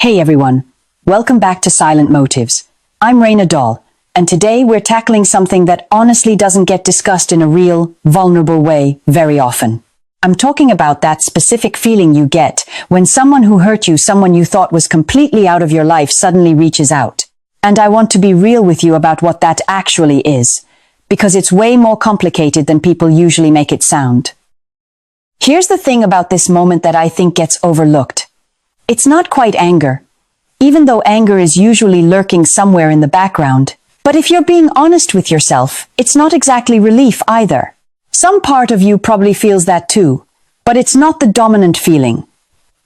Hey everyone, welcome back to Silent Motives. I'm Raina Doll, and today we're tackling something that honestly doesn't get discussed in a real, vulnerable way very often. I'm talking about that specific feeling you get when someone who hurt you, someone you thought was completely out of your life, suddenly reaches out. And I want to be real with you about what that actually is, because it's way more complicated than people usually make it sound. Here's the thing about this moment that I think gets overlooked. It's not quite anger, even though anger is usually lurking somewhere in the background. But if you're being honest with yourself, it's not exactly relief either. Some part of you probably feels that too, but it's not the dominant feeling.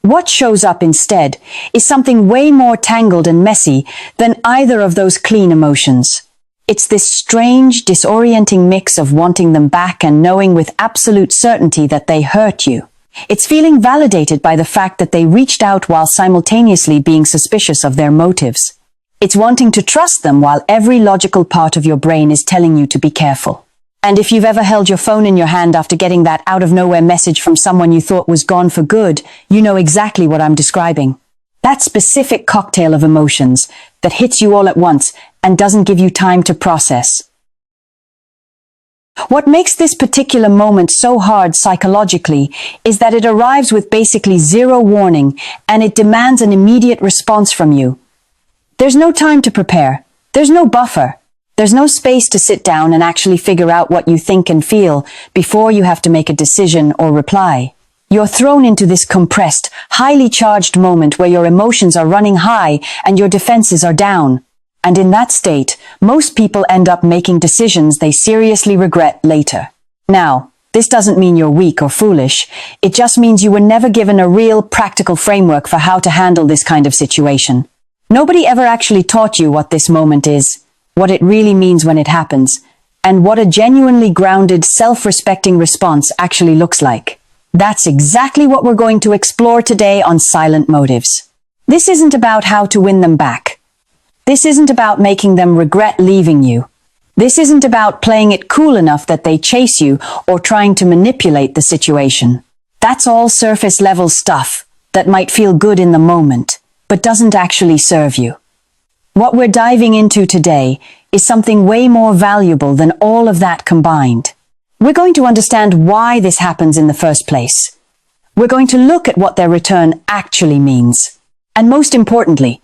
What shows up instead is something way more tangled and messy than either of those clean emotions. It's this strange, disorienting mix of wanting them back and knowing with absolute certainty that they hurt you. It's feeling validated by the fact that they reached out while simultaneously being suspicious of their motives. It's wanting to trust them while every logical part of your brain is telling you to be careful. And if you've ever held your phone in your hand after getting that out-of-nowhere message from someone you thought was gone for good, you know exactly what I'm describing. That specific cocktail of emotions that hits you all at once and doesn't give you time to process. What makes this particular moment so hard psychologically is that it arrives with basically zero warning and it demands an immediate response from you. There's no time to prepare. There's no buffer. There's no space to sit down and actually figure out what you think and feel before you have to make a decision or reply. You're thrown into this compressed, highly charged moment where your emotions are running high and your defenses are down. And in that state, most people end up making decisions they seriously regret later. Now, this doesn't mean you're weak or foolish. It just means you were never given a real, practical framework for how to handle this kind of situation. Nobody ever actually taught you what this moment is, what it really means when it happens, and what a genuinely grounded, self-respecting response actually looks like. That's exactly what we're going to explore today on Silent Motives. This isn't about how to win them back. This isn't about making them regret leaving you. This isn't about playing it cool enough that they chase you or trying to manipulate the situation. That's all surface-level stuff that might feel good in the moment, but doesn't actually serve you. What we're diving into today is something way more valuable than all of that combined. We're going to understand why this happens in the first place. We're going to look at what their return actually means. And most importantly,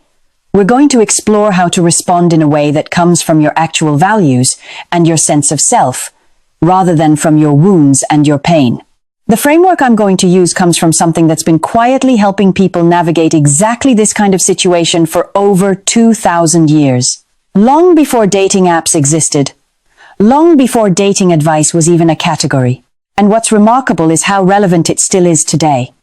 we're going to explore how to respond in a way that comes from your actual values and your sense of self, rather than from your wounds and your pain. The framework I'm going to use comes from something that's been quietly helping people navigate exactly this kind of situation for over 2,000 years. Long before dating apps existed, long before dating advice was even a category. And what's remarkable is how relevant it still is today.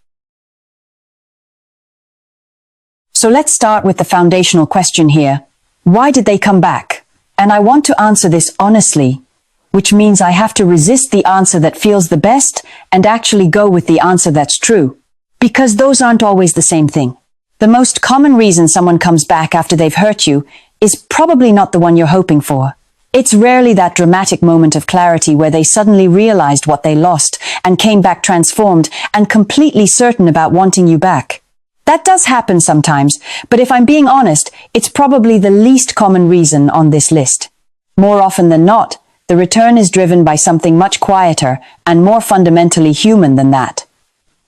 So let's start with the foundational question here. Why did they come back? And I want to answer this honestly, which means I have to resist the answer that feels the best and actually go with the answer that's true. Because those aren't always the same thing. The most common reason someone comes back after they've hurt you is probably not the one you're hoping for. It's rarely that dramatic moment of clarity where they suddenly realized what they lost and came back transformed and completely certain about wanting you back. That does happen sometimes, but if I'm being honest, it's probably the least common reason on this list. More often than not, the return is driven by something much quieter and more fundamentally human than that.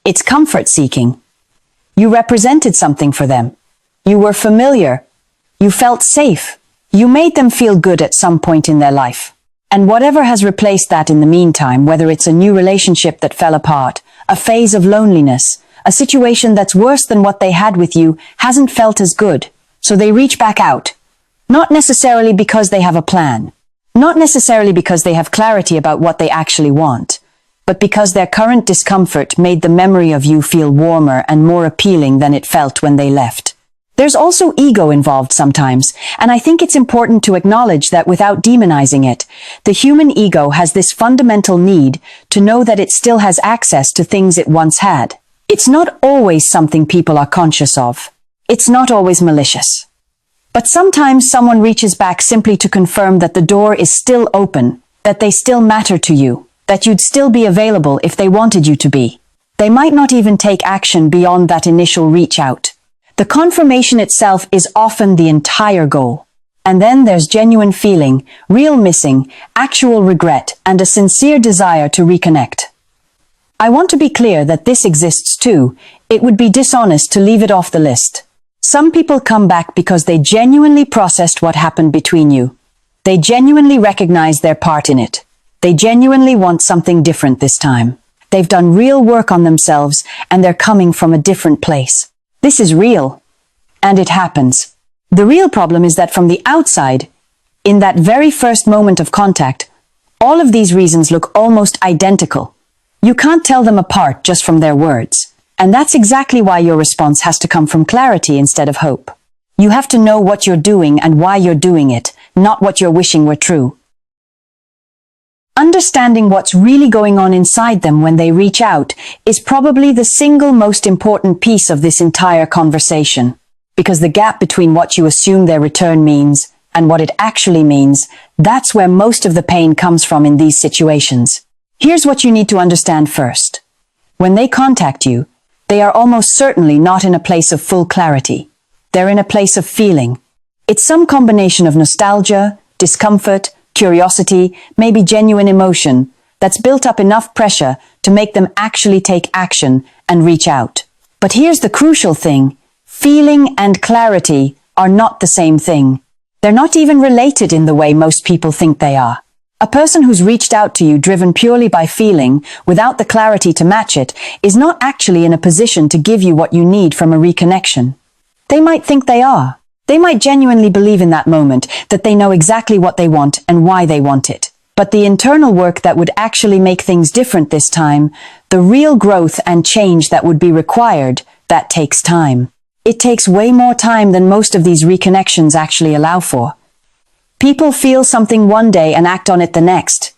It's comfort seeking. You represented something for them. You were familiar. You felt safe. You made them feel good at some point in their life. And whatever has replaced that in the meantime, whether it's a new relationship that fell apart, a phase of loneliness, a situation that's worse than what they had with you, hasn't felt as good. So they reach back out. Not necessarily because they have a plan. Not necessarily because they have clarity about what they actually want, but because their current discomfort made the memory of you feel warmer and more appealing than it felt when they left. There's also ego involved sometimes, and I think it's important to acknowledge that without demonizing it, the human ego has this fundamental need to know that it still has access to things it once had. It's not always something people are conscious of. It's not always malicious. But sometimes someone reaches back simply to confirm that the door is still open, that they still matter to you, that you'd still be available if they wanted you to be. They might not even take action beyond that initial reach out. The confirmation itself is often the entire goal. And then there's genuine feeling, real missing, actual regret, and a sincere desire to reconnect. I want to be clear that this exists too. It would be dishonest to leave it off the list. Some people come back because they genuinely processed what happened between you. They genuinely recognize their part in it. They genuinely want something different this time. They've done real work on themselves and they're coming from a different place. This is real. And it happens. The real problem is that from the outside, in that very first moment of contact, all of these reasons look almost identical. You can't tell them apart just from their words. And that's exactly why your response has to come from clarity instead of hope. You have to know what you're doing and why you're doing it, not what you're wishing were true. Understanding what's really going on inside them when they reach out is probably the single most important piece of this entire conversation. Because the gap between what you assume their return means and what it actually means, that's where most of the pain comes from in these situations. Here's what you need to understand first. When they contact you, they are almost certainly not in a place of full clarity. They're in a place of feeling. It's some combination of nostalgia, discomfort, curiosity, maybe genuine emotion that's built up enough pressure to make them actually take action and reach out. But here's the crucial thing. Feeling and clarity are not the same thing. They're not even related in the way most people think they are. A person who's reached out to you driven purely by feeling, without the clarity to match it, is not actually in a position to give you what you need from a reconnection. They might think they are. They might genuinely believe in that moment that they know exactly what they want and why they want it. But the internal work that would actually make things different this time, the real growth and change that would be required, that takes time. It takes way more time than most of these reconnections actually allow for. People feel something one day and act on it the next.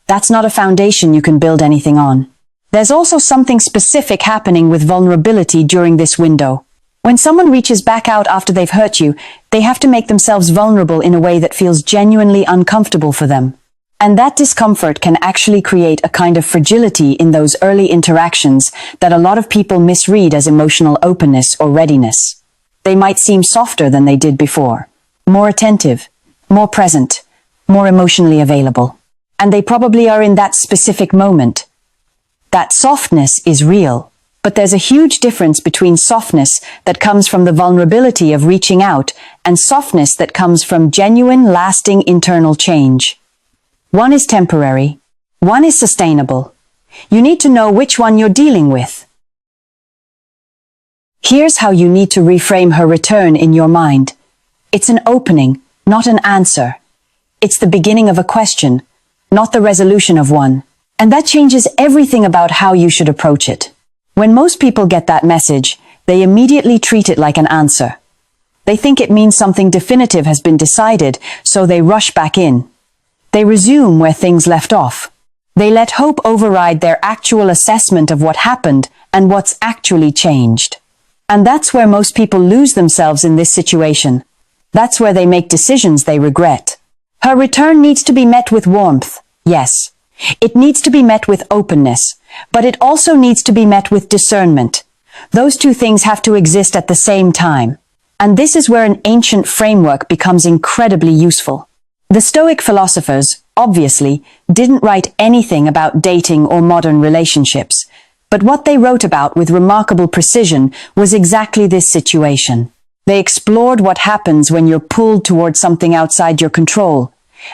That's not a foundation you can build anything on. There's also something specific happening with vulnerability during this window. When someone reaches back out after they've hurt you, they have to make themselves vulnerable in a way that feels genuinely uncomfortable for them. And that discomfort can actually create a kind of fragility in those early interactions that a lot of people misread as emotional openness or readiness. They might seem softer than they did before, more attentive, more present, more emotionally available. And they probably are in that specific moment. That softness is real, but there's a huge difference between softness that comes from the vulnerability of reaching out and softness that comes from genuine, lasting internal change. One is temporary, one is sustainable. You need to know which one you're dealing with. Here's how you need to reframe her return in your mind. It's an opening, not an answer. It's the beginning of a question, not the resolution of one. And that changes everything about how you should approach it. When most people get that message, they immediately treat it like an answer. They think it means something definitive has been decided, so they rush back in. They resume where things left off. They let hope override their actual assessment of what happened and what's actually changed. And that's where most people lose themselves in this situation. That's where they make decisions they regret. Her return needs to be met with warmth, yes. It needs to be met with openness, but it also needs to be met with discernment. Those two things have to exist at the same time. And this is where an ancient framework becomes incredibly useful. The Stoic philosophers, obviously, didn't write anything about dating or modern relationships, but what they wrote about with remarkable precision was exactly this situation. They explored what happens when you're pulled towards something outside your control,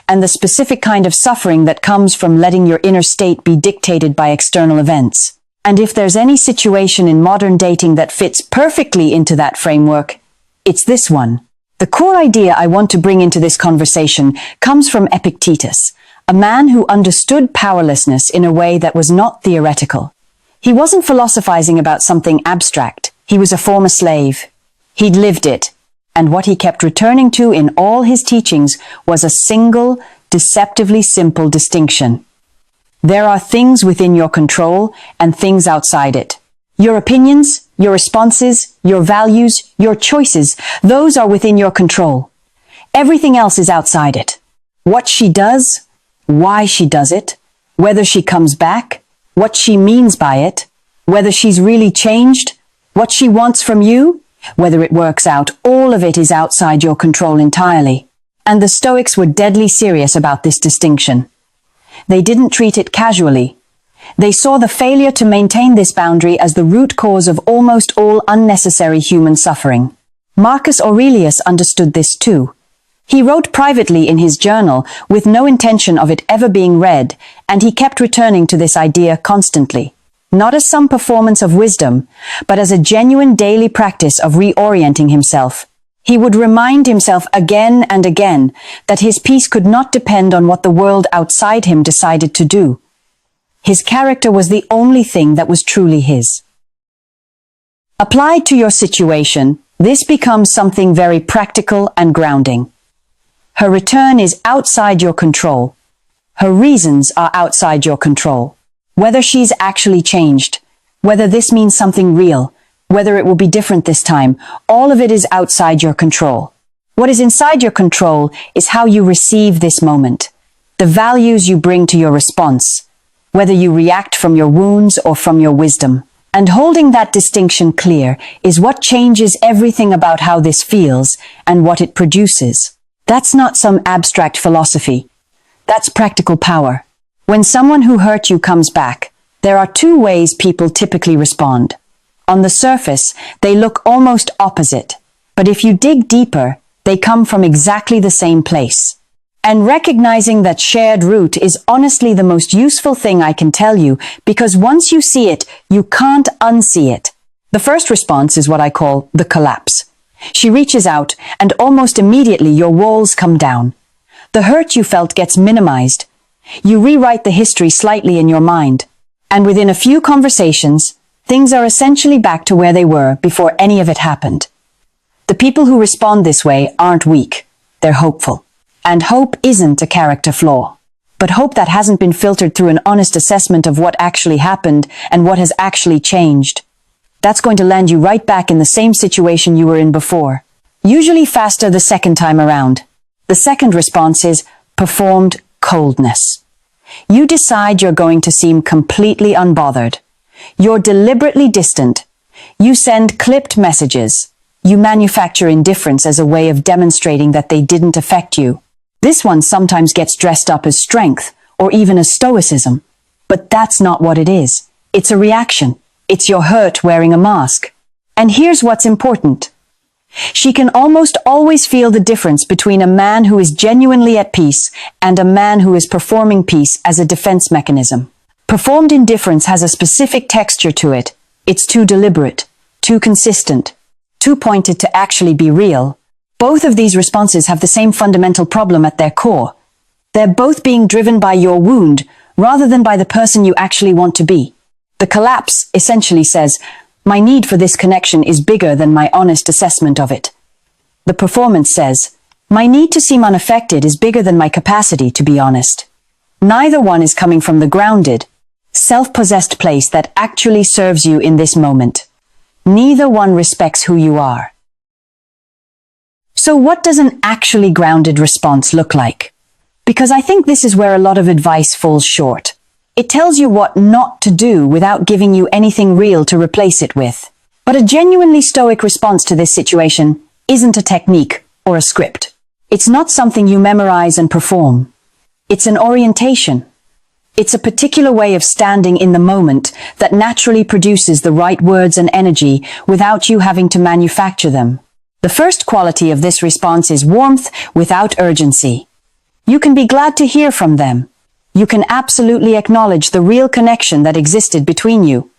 and the specific kind of suffering that comes from letting your inner state be dictated by external events. And if there's any situation in modern dating that fits perfectly into that framework, it's this one. The core idea I want to bring into this conversation comes from Epictetus, a man who understood powerlessness in a way that was not theoretical. He wasn't philosophizing about something abstract. He was a former slave. He'd lived it, and what he kept returning to in all his teachings was a single, deceptively simple distinction. There are things within your control and things outside it. Your opinions, your responses, your values, your choices, those are within your control. Everything else is outside it. What she does, why she does it, whether she comes back, what she means by it, whether she's really changed, what she wants from you, Whether it works out, all of it is outside your control entirely. And the Stoics were deadly serious about this distinction. They didn't treat it casually. They saw the failure to maintain this boundary as the root cause of almost all unnecessary human suffering. Marcus Aurelius understood this too. He wrote privately in his journal with no intention of it ever being read, and he kept returning to this idea constantly. Not as some performance of wisdom, but as a genuine daily practice of reorienting himself. He would remind himself again and again that his peace could not depend on what the world outside him decided to do. His character was the only thing that was truly his. Applied to your situation, this becomes something very practical and grounding. Her return is outside your control. Her reasons are outside your control. Whether she's actually changed, whether this means something real, whether it will be different this time, all of it is outside your control. What is inside your control is how you receive this moment, the values you bring to your response, whether you react from your wounds or from your wisdom. And holding that distinction clear is what changes everything about how this feels and what it produces. That's not some abstract philosophy. That's practical power. When someone who hurt you comes back, there are two ways people typically respond. On the surface, they look almost opposite, but if you dig deeper, they come from exactly the same place. And recognizing that shared root is honestly the most useful thing I can tell you, because once you see it, you can't unsee it. The first response is what I call the collapse. She reaches out, and almost immediately your walls come down. The hurt you felt gets minimized. You rewrite the history slightly in your mind, and within a few conversations, things are essentially back to where they were before any of it happened. The people who respond this way aren't weak, they're hopeful. And hope isn't a character flaw, but hope that hasn't been filtered through an honest assessment of what actually happened and what has actually changed. That's going to land you right back in the same situation you were in before, usually faster the second time around. The second response is performed coldness. You decide you're going to seem completely unbothered. You're deliberately distant. You send clipped messages. You manufacture indifference as a way of demonstrating that they didn't affect you. This one sometimes gets dressed up as strength or even as stoicism. But that's not what it is. It's a reaction. It's your hurt wearing a mask. And here's what's important. She can almost always feel the difference between a man who is genuinely at peace and a man who is performing peace as a defense mechanism. Performed indifference has a specific texture to it. It's too deliberate, too consistent, too pointed to actually be real. Both of these responses have the same fundamental problem at their core. They're both being driven by your wound rather than by the person you actually want to be. The collapse essentially says, my need for this connection is bigger than my honest assessment of it. The performance says, my need to seem unaffected is bigger than my capacity to be honest. Neither one is coming from the grounded, self-possessed place that actually serves you in this moment. Neither one respects who you are. So what does an actually grounded response look like? Because I think this is where a lot of advice falls short. It tells you what not to do without giving you anything real to replace it with. But a genuinely stoic response to this situation isn't a technique or a script. It's not something you memorize and perform. It's an orientation. It's a particular way of standing in the moment that naturally produces the right words and energy without you having to manufacture them. The first quality of this response is warmth without urgency. You can be glad to hear from them. You can absolutely acknowledge the real connection that existed between you.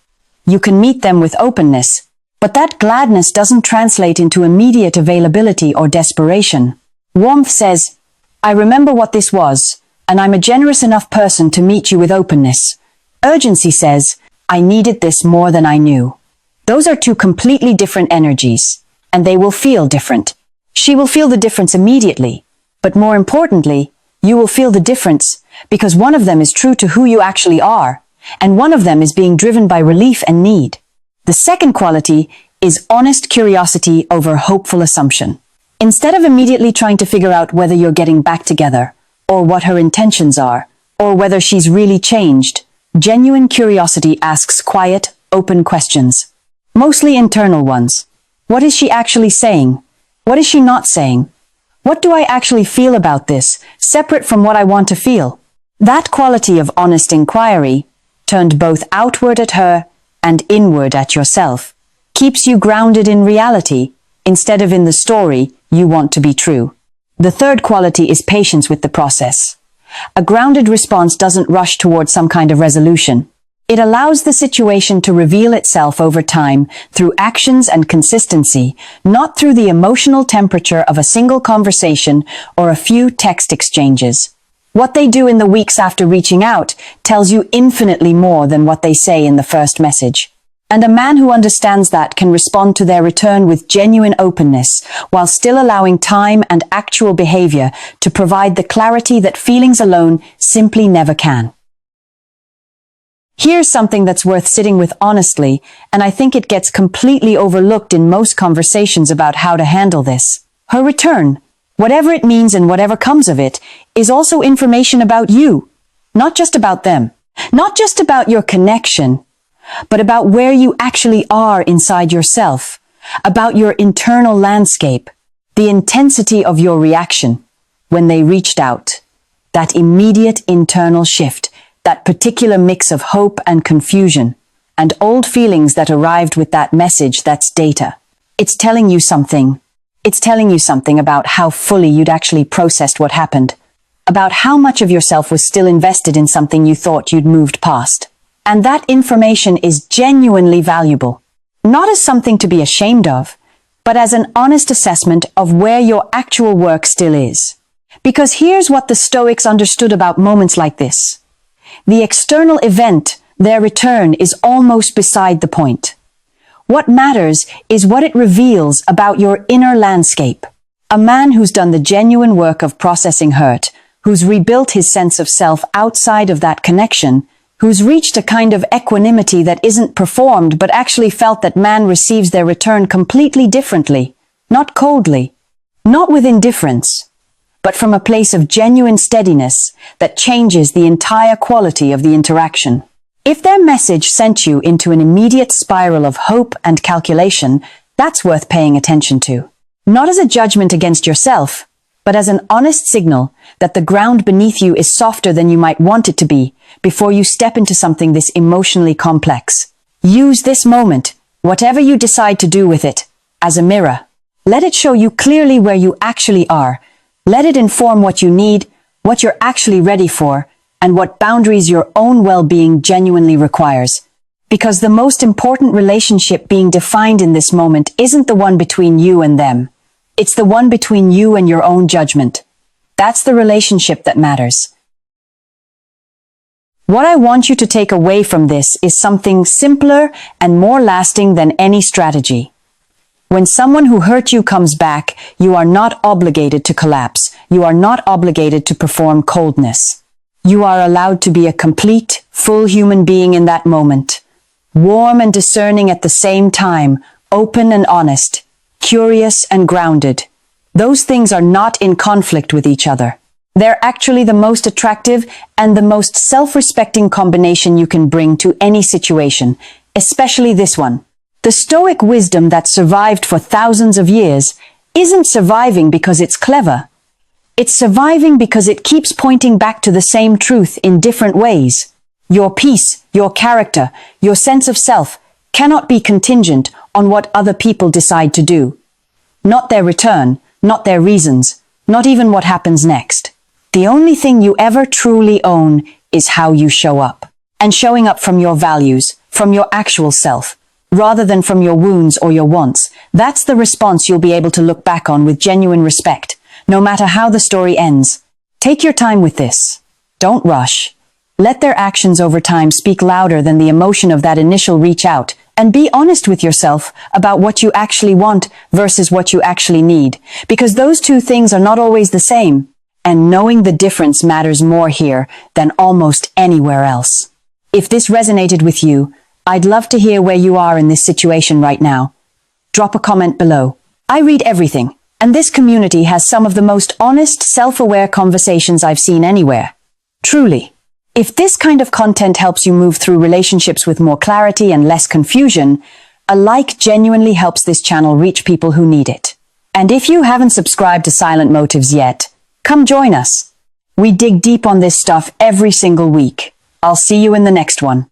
You can meet them with openness, but that gladness doesn't translate into immediate availability or desperation. Warmth says, I remember what this was, and I'm a generous enough person to meet you with openness. Urgency says, I needed this more than I knew. Those are two completely different energies, and they will feel different. She will feel the difference immediately, but more importantly, you will feel the difference because one of them is true to who you actually are, and one of them is being driven by relief and need. The second quality is honest curiosity over hopeful assumption. Instead of immediately trying to figure out whether you're getting back together, or what her intentions are, or whether she's really changed, genuine curiosity asks quiet, open questions. Mostly internal ones. What is she actually saying? What is she not saying? What do I actually feel about this, separate from what I want to feel? That quality of honest inquiry, turned both outward at her and inward at yourself, keeps you grounded in reality instead of in the story you want to be true. The third quality is patience with the process. A grounded response doesn't rush towards some kind of resolution. It allows the situation to reveal itself over time through actions and consistency, not through the emotional temperature of a single conversation or a few text exchanges. What they do in the weeks after reaching out tells you infinitely more than what they say in the first message. And a man who understands that can respond to their return with genuine openness, while still allowing time and actual behavior to provide the clarity that feelings alone simply never can. Here's something that's worth sitting with honestly, and I think it gets completely overlooked in most conversations about how to handle this. Her return, whatever it means and whatever comes of it, is also information about you, not just about them. Not just about your connection, but about where you actually are inside yourself, about your internal landscape, the intensity of your reaction when they reached out, that immediate internal shift, that particular mix of hope and confusion, and old feelings that arrived with that message that's data. It's telling you something. It's telling you something about how fully you'd actually processed what happened, about how much of yourself was still invested in something you thought you'd moved past. And that information is genuinely valuable, not as something to be ashamed of, but as an honest assessment of where your actual work still is. Because here's what the Stoics understood about moments like this. The external event, their return, is almost beside the point. What matters is what it reveals about your inner landscape. A man who's done the genuine work of processing hurt, who's rebuilt his sense of self outside of that connection, who's reached a kind of equanimity that isn't performed but actually felt that man receives their return completely differently, not coldly, not with indifference, but from a place of genuine steadiness that changes the entire quality of the interaction. If their message sent you into an immediate spiral of hope and calculation, that's worth paying attention to. Not as a judgment against yourself, but as an honest signal that the ground beneath you is softer than you might want it to be before you step into something this emotionally complex. Use this moment, whatever you decide to do with it, as a mirror. Let it show you clearly where you actually are. Let it inform what you need, what you're actually ready for, and what boundaries your own well-being genuinely requires. Because the most important relationship being defined in this moment isn't the one between you and them. It's the one between you and your own judgment. That's the relationship that matters. What I want you to take away from this is something simpler and more lasting than any strategy. When someone who hurt you comes back, you are not obligated to collapse. You are not obligated to perform coldness. You are allowed to be a complete, full human being in that moment. Warm and discerning at the same time, open and honest, curious and grounded. Those things are not in conflict with each other. They're actually the most attractive and the most self-respecting combination you can bring to any situation, especially this one. The Stoic wisdom that survived for thousands of years isn't surviving because it's clever. It's surviving because it keeps pointing back to the same truth in different ways. Your peace, your character, your sense of self cannot be contingent on what other people decide to do. Not their return, not their reasons, not even what happens next. The only thing you ever truly own is how you show up. And showing up from your values, from your actual self, rather than from your wounds or your wants. That's the response you'll be able to look back on with genuine respect, no matter how the story ends. Take your time with this. Don't rush. Let their actions over time speak louder than the emotion of that initial reach out, and be honest with yourself about what you actually want versus what you actually need, because those two things are not always the same, and knowing the difference matters more here than almost anywhere else. If this resonated with you, I'd love to hear where you are in this situation right now. Drop a comment below. I read everything, and this community has some of the most honest, self-aware conversations I've seen anywhere. Truly. If this kind of content helps you move through relationships with more clarity and less confusion, A like genuinely helps this channel reach people who need it. And if you haven't subscribed to Silent Motives yet, come join us. We dig deep on this stuff every single week. I'll see you in the next one.